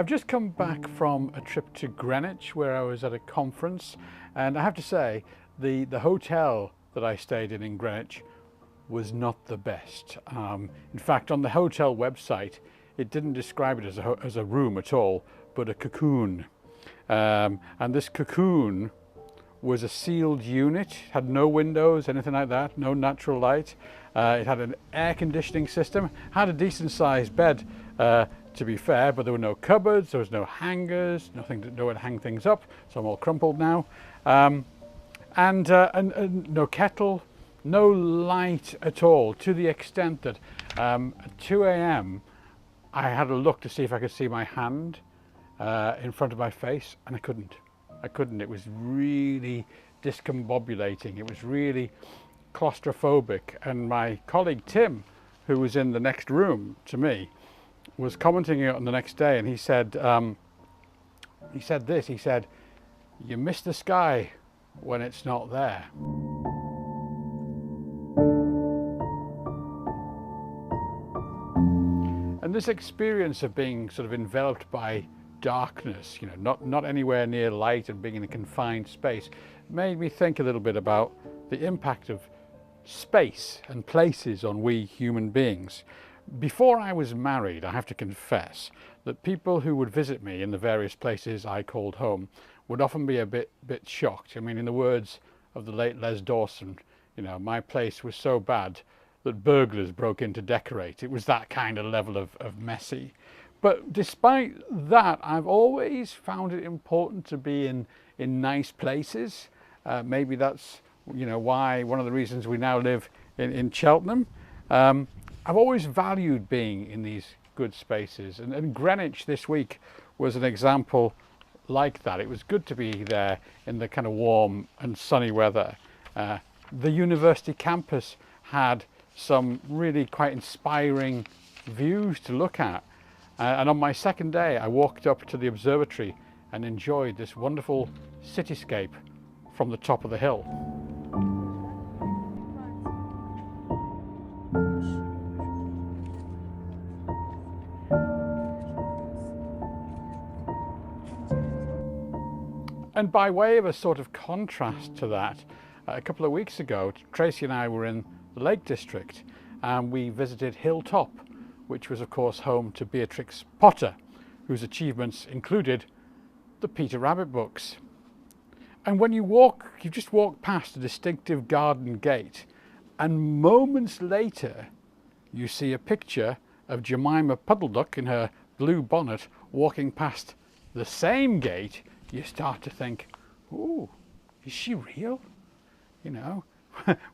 I've just come back from a trip to Greenwich where I was at a conference, and I have to say the hotel that I stayed in Greenwich was not the best. In fact, on the hotel website it didn't describe it as a room at all, but a cocoon. And this cocoon was a sealed unit, had no windows, anything like that, no natural light. It had an air conditioning system, had a decent sized bed, to be fair, but there were no cupboards, there was no hangers, nowhere to hang things up, so I'm all crumpled now. And no kettle, no light at all, to the extent that at 2 a.m. I had a look to see if I could see my hand in front of my face, and I couldn't. It was really discombobulating. It was really claustrophobic. And my colleague Tim, who was in the next room to me, was commenting on the next day, and he said this. He said, "You miss the sky when it's not there." And this experience of being sort of enveloped by darkness, not anywhere near light and being in a confined space, made me think a little bit about the impact of space and places on we human beings. Before I was married, I have to confess that people who would visit me in the various places I called home would often be a bit shocked. I mean, in the words of the late Les Dawson, my place was so bad that burglars broke in to decorate. It was that kind of level of messy. But despite that, I've always found it important to be in nice places. Maybe that's why one of the reasons we now live in Cheltenham. I've always valued being in these good spaces, and Greenwich this week was an example like that. It was good to be there in the kind of warm and sunny weather. The university campus had some really quite inspiring views to look at. And on my second day, I walked up to the observatory and enjoyed this wonderful cityscape from the top of the hill. And by way of a sort of contrast to that, a couple of weeks ago, Tracy and I were in the Lake District, and we visited Hilltop, which was of course home to Beatrix Potter, whose achievements included the Peter Rabbit books. And when you just walk past a distinctive garden gate, and moments later you see a picture of Jemima Puddleduck in her blue bonnet walking past the same gate, you start to think, ooh, is she real?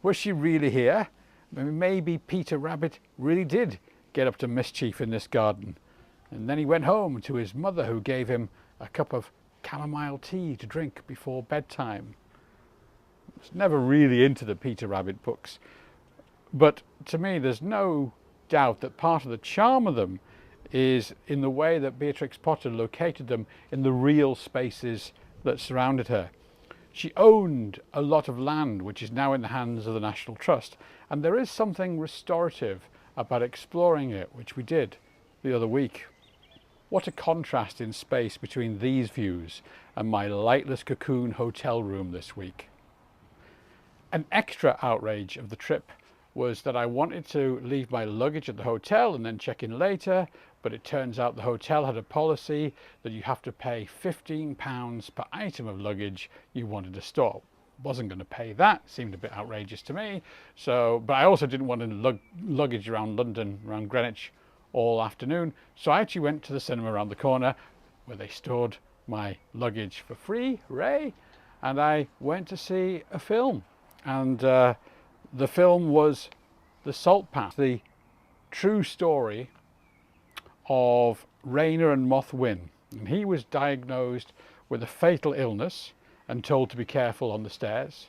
Was she really here? Maybe Peter Rabbit really did get up to mischief in this garden. And then he went home to his mother, who gave him a cup of chamomile tea to drink before bedtime. I was never really into the Peter Rabbit books, but to me there's no doubt that part of the charm of them is in the way that Beatrix Potter located them in the real spaces that surrounded her. She owned a lot of land which is now in the hands of the National Trust, and there is something restorative about exploring it, which we did the other week. What a contrast in space between these views and my lightless cocoon hotel room this week. An extra outrage of the trip was that I wanted to leave my luggage at the hotel and then check in later, but it turns out the hotel had a policy that you have to pay £15 per item of luggage you wanted to store. Wasn't going to pay that, seemed a bit outrageous to me. But I also didn't want to luggage around London, around Greenwich all afternoon. So I actually went to the cinema around the corner where they stored my luggage for free, hooray! And I went to see a film. And the film was The Salt Path, the true story of Rainer and Moth Wynne. And he was diagnosed with a fatal illness and told to be careful on the stairs.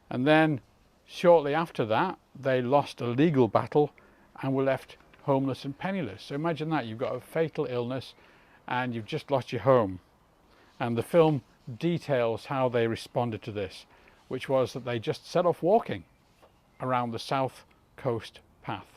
And then shortly after that, they lost a legal battle and were left homeless and penniless. So imagine that, you've got a fatal illness and you've just lost your home. And the film details how they responded to this, which was that they just set off walking around the south coast path.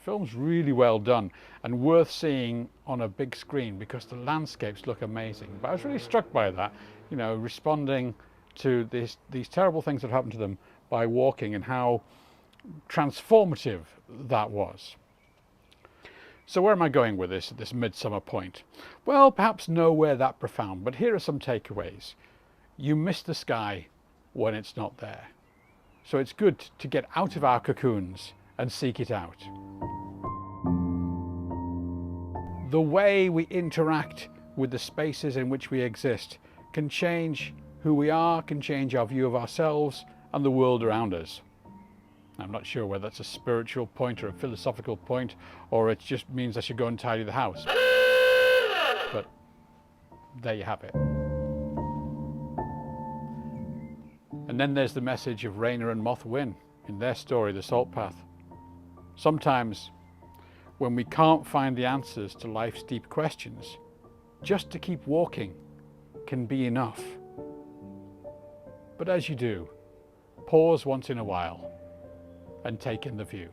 film's really well done and worth seeing on a big screen because the landscapes look amazing. But I was really struck by that, you know, responding to these terrible things that happened to them by walking, and how transformative that was. So where am I going with this at this midsummer point? Well, perhaps nowhere that profound, but here are some takeaways. You miss the sky when it's not there. So it's good to get out of our cocoons and seek it out. The way we interact with the spaces in which we exist can change who we are, can change our view of ourselves and the world around us. I'm not sure whether that's a spiritual point or a philosophical point, or it just means I should go and tidy the house. But there you have it. And then there's the message of Rainer and Moth Wynne in their story, The Salt Path. Sometimes when we can't find the answers to life's deep questions, just to keep walking can be enough. But as you do, pause once in a while and take in the view.